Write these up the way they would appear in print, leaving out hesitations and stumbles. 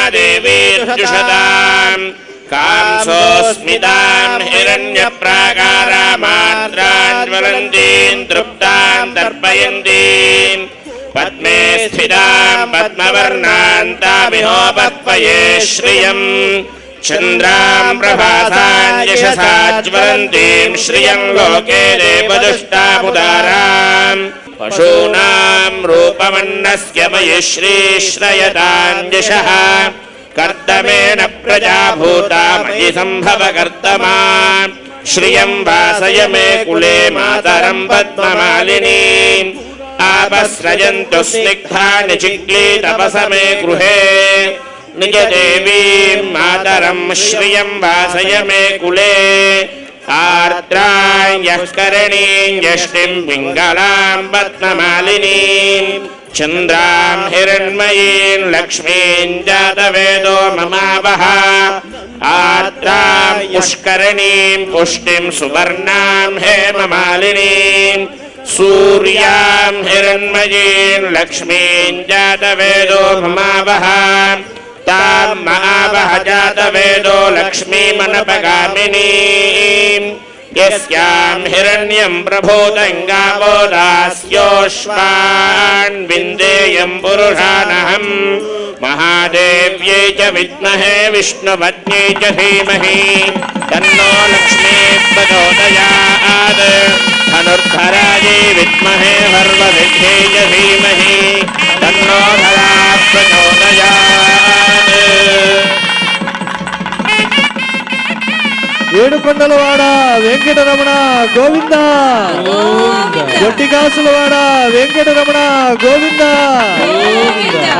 महादेवीर्जुषताम् कांसोऽस्मिताम् हिरण्यप्राकारामाद्राज्वलन्तीम् तृप्ताम् तर्पयन्तीम् पद्मे स्थिताम् पद्मवर्णान्तामिहोपत्पये श्रियम् चन्द्राम् प्रभासाम् यशसा ज्वलन्तीम् श्रियम् लोके देवदुष्टामुदाराम् पशूनाम् रूपमन्नस्य मयि श्रीश्रयताम् यशः कर्तमेन प्रजा भूता मयि सम्भव कर्तमा श्रियम् वासय मे कुले मातरम् पद्ममालिनीम् आपस्रजन्तु स्निग्धानि चिक्लीतपस मे गृहे निज देवीम् मातरम् श्रियम् वासय मे कुले आर्द्रां यष्करणीं यष्टिं पिङ्गलां पद्ममालिनीं चन्द्रां हिरण्मयीं लक्ष्मीं जातवेदो ममावह आर्द्रां पुष्करणीं पुष्टिं सुवर्णां हेममालिनीं सूर्यां हिरण्मयीं लक्ष्मीं जातवेदो ममावह तां महावह जातवेदो लक्ष्मीमनपगामिनीं यस्यां हिरण्यं प्रभूतं गावो दास्योऽश्वान् विन्देयं पुरुषानहं महादेव्यै च विद्महे विष्णुपत्न्यै च धीमहि तन्नो लक्ष्मीः प्रचोदयात् धनुर्धरायै विद्महे सर्वसिद्ध्यै च धीमहि तन्नो धराः प्रचोदयात्। ఏడుకొండలవాడ వెంకటరమణ గోవింద గొట్టికాసులవాడ వెంకటరమణ గోవింద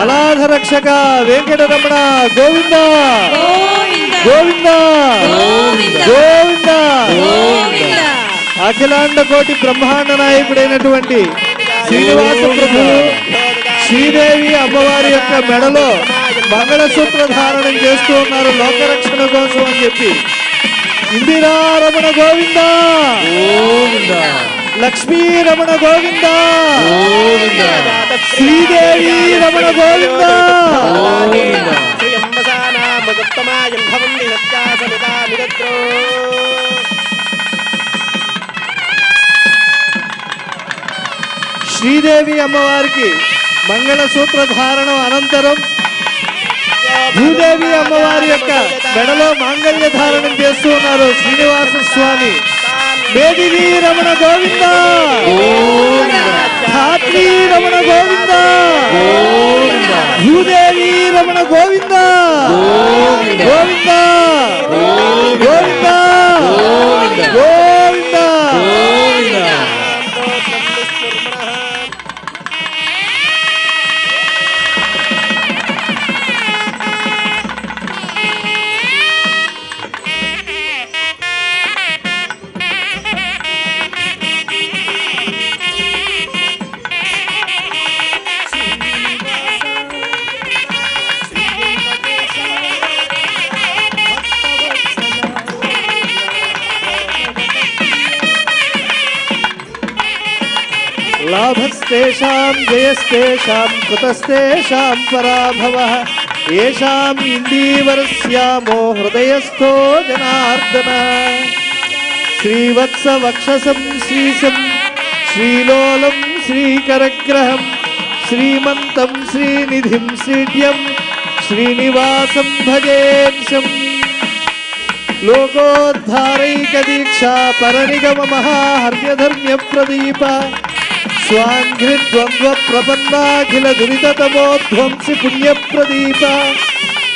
అనాథ రక్షక వెంకటరమణ గోవింద గోవింద గోవింద అఖిలాండ కోటి బ్రహ్మాండ నాయకుడైనటువంటి శ్రీనివాస ప్రభువు శ్రీదేవి అమ్మవారి యొక్క మెడలో మంగళసూత్ర ధారణం చేస్తూ ఉన్నారు లోకరక్షణ కోసం అని చెప్పి ఇందిరారమణ గోవింద లక్ష్మీ రమణ గోవింద శ్రీదేవి రమణ గోవింద శ్రీదేవి అమ్మవారికి మంగళసూత్ర ధారణం అనంతరం భూదేవి అమ్మవారి యొక్క మెడలో మాంగళ్య ధారణం చేస్తూ ఉన్నారు శ్రీనివాస స్వామి మేదిని రమణ గోవింద ధాత్రి రమణ గోవింద భూదేవి రమణ గోవింద గోవింద గోవింద గోవింద लाभस्तेषां जयस्तेषां कृतस्तेषां पराभवः येषाम् इन्दीवरस्यामो हृदयस्थो जनार्दन श्रीवत्सवक्षसं श्रीशं श्रीलोलं श्रीकरग्रहं श्रीमन्तं श्रीनिधिं श्रीड्यं श्रीनिवासं भजेऽंशम् लोकोद्धारैकदीक्षा परनिगम महाहर्यधर्म्यप्रदीप स्वाङ्घ्रिद्वन्द्व प्रपन्नाखिल दुरिततमोध्वंसि पुण्यप्रदीप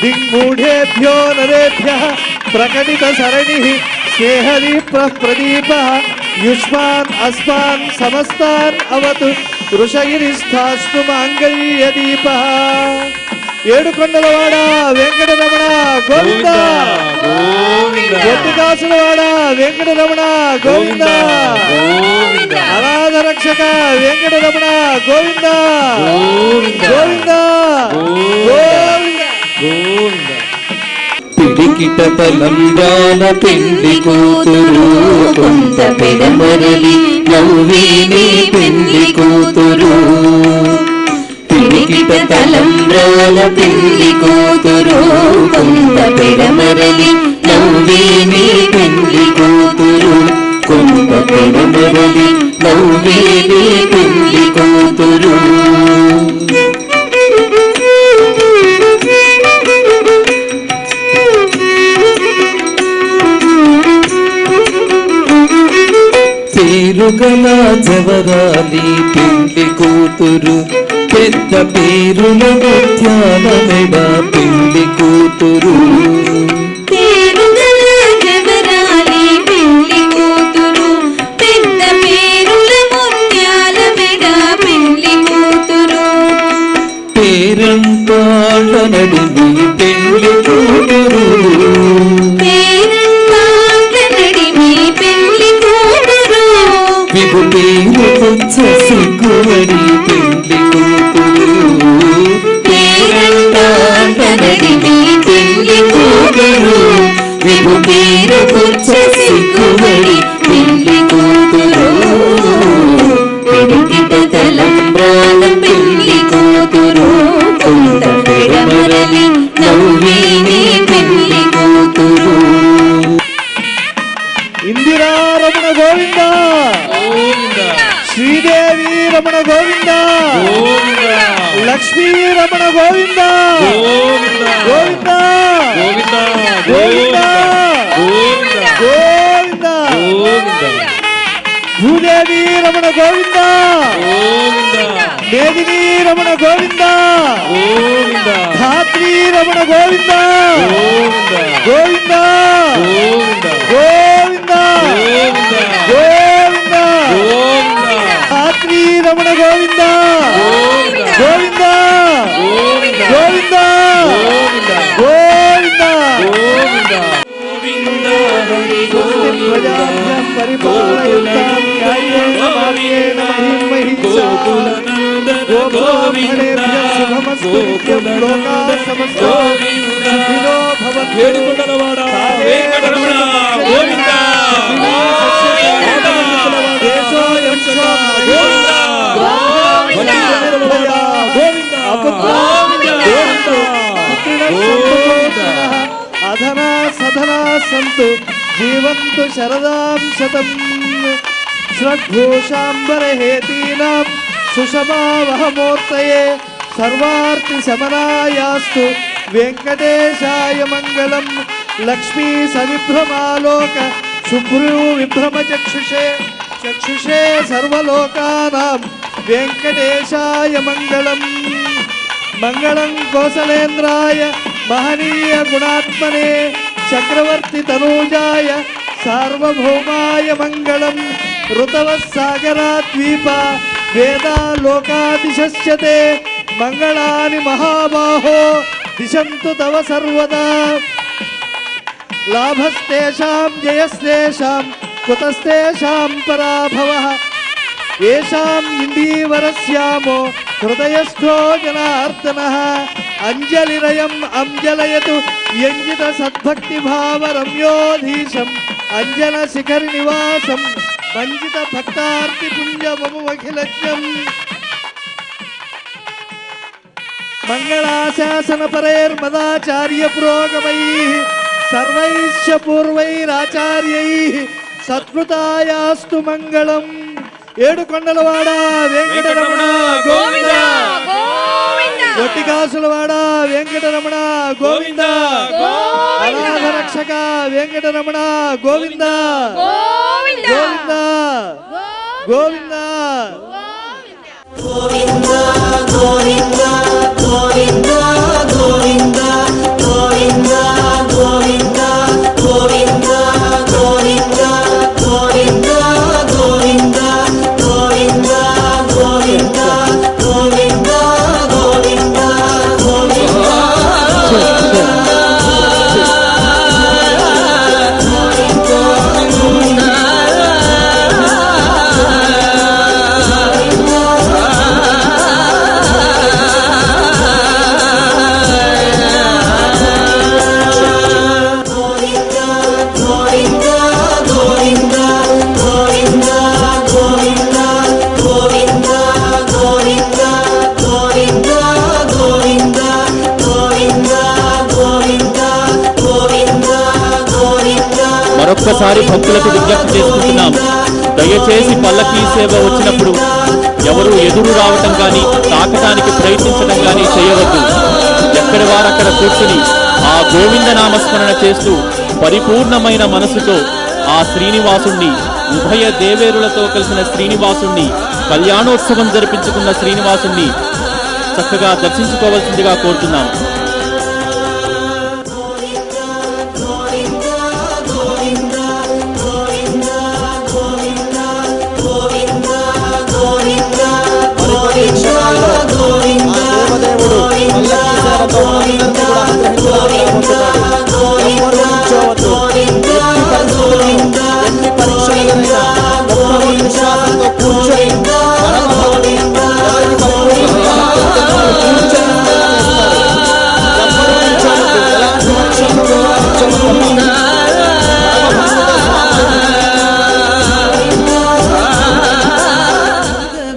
दिङ्मूढेभ्यो नरेभ्यः प्रकटित सरणिः स्नेहदीप्तः प्रदीपः युष्मान् अस्मान् समस्तान् अवतु वृषगिरिस्थास्तु माङ्गल्यदीपः ఏడుకొండలవాడ వెంకటరమణ గోవింద గొట్టికాసులవాడ వెంకటరమణ గోవింద అనాథ రక్షక వెంకటరమణ గోవింద గోవింద గోవింద పిడికిట తలంబ్రాల పెండి కూతురు కొంత పెడమరలి నవ్వి నీ పెండి కూతురు పిడికిట తలంబ్రాల పెళ్లి కూతురు కొంత పెడమరలి నవ్వే నీ పెళ్లి కూతురు కొంత పెడమరలి నవ్వే నీ పెళ్లి కూతురు పేరుగల జవరాలి పెళ్లి కూతురు పెద్ద పేరుల ముత్యాల మెడ పెళ్లి కూతురు పేరుగల జవరాలి పెళ్లి కూతురు పెద్ద పేరుల ముత్యాల మెడ పెళ్లి కూతురు పేరంటాళ్ళ నడిమి పెళ్లి కూతురు విభు పేరు కొచ్చ సిగ్గువడి పెళ్లి కూతురు పేరంటాళ్ళ నడిమి పెళ్లి కూతురు విభు పేరు కొచ్చ సిగ్గువడి పెళ్లి కూతురు పిడికిట తలంబ్రాల పెళ్లి కూతురు కొంత పెడమరలి నవ్వే నీ పెళ్లి కూతురు ఇందిరా రమణ గోవింద శ్రీదేవి రమణ గోవింద లక్ష్మీ రమణ గోవింద గోవింద గోవింద గోవింద భూదేవి రమణ గోవింద మేదిని రమణ గోవింద ధాత్రి రమణ గోవింద గోవింద గోవింద గోవింద ధాత్రి రమణ గోవింద గోవింద గోవింద గోవింద ప్రజాభ్యం పరిపాలయంతాం న్యాయేన మార్గేణ మహిమహీషా గోబ్రాహ్మణేభ్యః శుభమస్తు నిత్యం లోకాః సమస్తా సుఖినో భవంతు. ఏడుకొండలవాడ వెంకటరమణ గోవింద దేశోయం గోవింద అధనా సధనా సంతు జీవంతు శరదాం శతం శ్రద్ధూషాంబరహేతీనాం సుషమావహమూర్తయే సర్వార్తి శమనాయాస్తు వెంకటేశాయ మంగళం. లక్ష్మీ సవిభ్రమాలోక శుభ్రూ విభ్రమ చక్షుషే చక్షుషే సర్వలోకానాం వెంకటేశాయ మంగళం. మంగళం కోసలేంద్రాయ మహనీయ గుణాత్మనే చక్రవర్తి తనూజాయ సార్వభౌమాయ మంగళం. ఋతవః సాగరాద్వీప వేదా లోకాదిశస్యతే మంగళాని మహాబాహో దిశంతు తవ సర్వదా. లాభస్తేషాం జయస్తేషాం కుతస్తేషాం పరాభవః ఏషాం ఇందీవరస్యామో హృదయస్థో జనార్దనః. అంజలిరయం అంజలయతు వ్యంజిత సద్భక్తిభావ రమ్యోధీశం అంజన శిఖరి నివాసం వంజిత భక్తార్తి పుంజమముఖిలజ్ఞం. మంగళాశాసన పరైర్మదాచార్య పురోగమైః సర్వైశ్చ పూర్వైరాచార్యైః సత్కృతాయాస్తు మంగళం. ఏడుకొండలవాడ వెంకటరమణ గోవింద ఒట్టికాసులవాడ వెంకటరమణ గోవింద అనాథ రక్షక వెంకటరమణ గోవింద గోవింద గోవింద గోవింద గోవింద గోవింద గోవింద గోవింద గోవింద గోవింద గోవింద గోవింద గోవింద గోవింద గోవింద గోవింద గోవింద ఒక్కసారి భక్తులకు విజ్ఞప్తి చేసుకుంటున్నాం, దయచేసి పల్లకీ సేవ వచ్చినప్పుడు ఎవరు ఎదురు రావటం కానీ తాకటానికి ప్రయత్నించడం కానీ చేయవద్దు. ఎక్కడి వారు అక్కడ కూర్చుని ఆ గోవింద నామస్మరణ చేస్తూ పరిపూర్ణమైన మనసుతో ఆ శ్రీనివాసుణ్ణి, ఉభయ దేవేరులతో కలిసిన శ్రీనివాసుణ్ణి, కళ్యాణోత్సవం జరిపించుకున్న శ్రీనివాసుణ్ణి చక్కగా దర్శించుకోవాల్సిందిగా కోరుతున్నాం.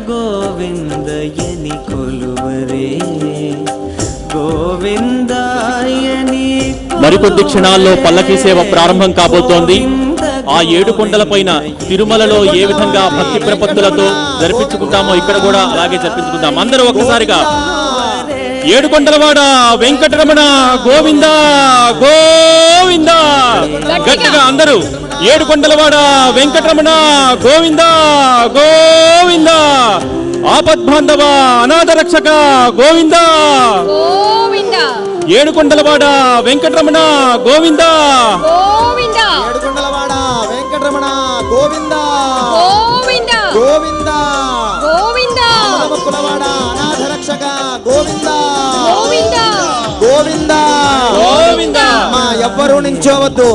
గోవిందయని కొలువరే గోవిందాయని మరికొద్ది క్షణాల్లో పల్లకీ సేవ ప్రారంభం కాబోతోంది. ఆ 7 కొండలపైన తిరుమలలో ఏ విధంగా భక్తి ప్రపత్తులతో జరిపించుకుంటామో ఇక్కడ కూడా అలాగే జరిపించుకుందాం. అందరూ ఒక్కసారిగా 7 కొండలవాడ వెంకటరమణ గోవింద గోవింద, గట్టిగా అందరూ 7 కొండలవాడ వెంకటరమణ గోవింద గోవింద, ఆపద్బాంధవ అనాథ రక్షక గోవింద గోవింద, 7 కొండలవాడ వెంకటరమణ గోవింద గోవింద, ఏడుకొండలవాడ వెంకటరమణ గోవింద గోవింద, గోవింద గోవింద, కులవాడ అనాథ రక్షక గోవింద గోవింద, గోవింద గోవింద, మా ఎవ్వరూ నించోవద్దు,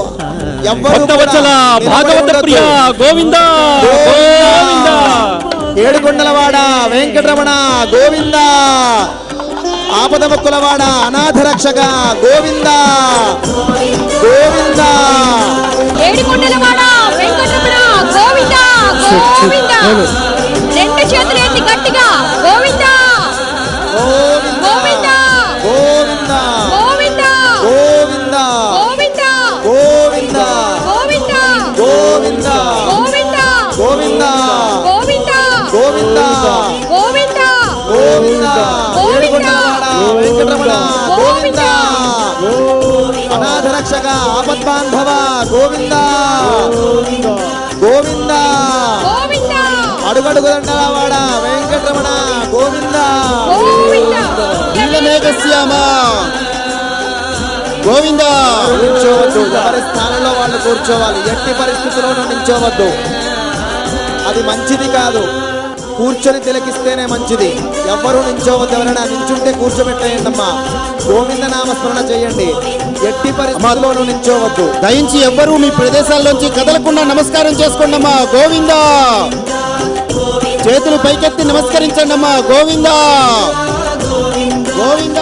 ఎవ్వరూ భక్తవత్సల భాగవత ప్రియ గోవింద గోవింద, ఏడుకొండలవాడ వెంకటరమణ గోవింద, ఆపదముక్కులవాడ అనాథ రక్షక గోవింద గోవింద, ఏడుకొండలవాడ వెంకటరమణ గోవింద గోవింద, రెండు చేతులు ఎత్తి గట్టిగా గోవింద గోవింద గోవింద, గోవింద గోవింద, గోవింద గోవింద, గోవింద గోవింద, గోవింద గోవింద, గోవింద గోవింద, గోవింద గోవింద, గోవింద, ఏడుకొండలవాడ వెంకటరమణ గోవింద, అనాథ రక్షక ఆపద్బాంధవ గోవింద గోవింద, గోవింద, అడుగడుగు దండలవాడ వెంకటరమణ గోవింద గోవింద, నీలమేఘశ్యామ గోవింద. నిల్చోవద్దు, ఎవరి స్థానంలో వాళ్ళు కూర్చోవాలి, ఎట్టి పరిస్థితుల్లోనూ నిల్చోవద్దు, అది మంచిది కాదు. కూర్చొని తిలకిస్తేనే మంచిది. ఎవ్వరూ నిల్చోవద్దు, ఎవరైనా నిల్చుంటే కూర్చోబెట్టేయండి అమ్మా. గోవింద నామస్మరణ చేయండి, ఎట్టి పరిస్థితుల్లోనూ నిల్చోవద్దు. దయించి ఎవ్వరూ మీ ప్రదేశాల్లోంచి కదలకుండా నమస్కారం చేసుకోండి అమ్మా. గోవింద, చేతులు పైకెత్తి నమస్కరించండి అమ్మా. గోవింద గోవింద.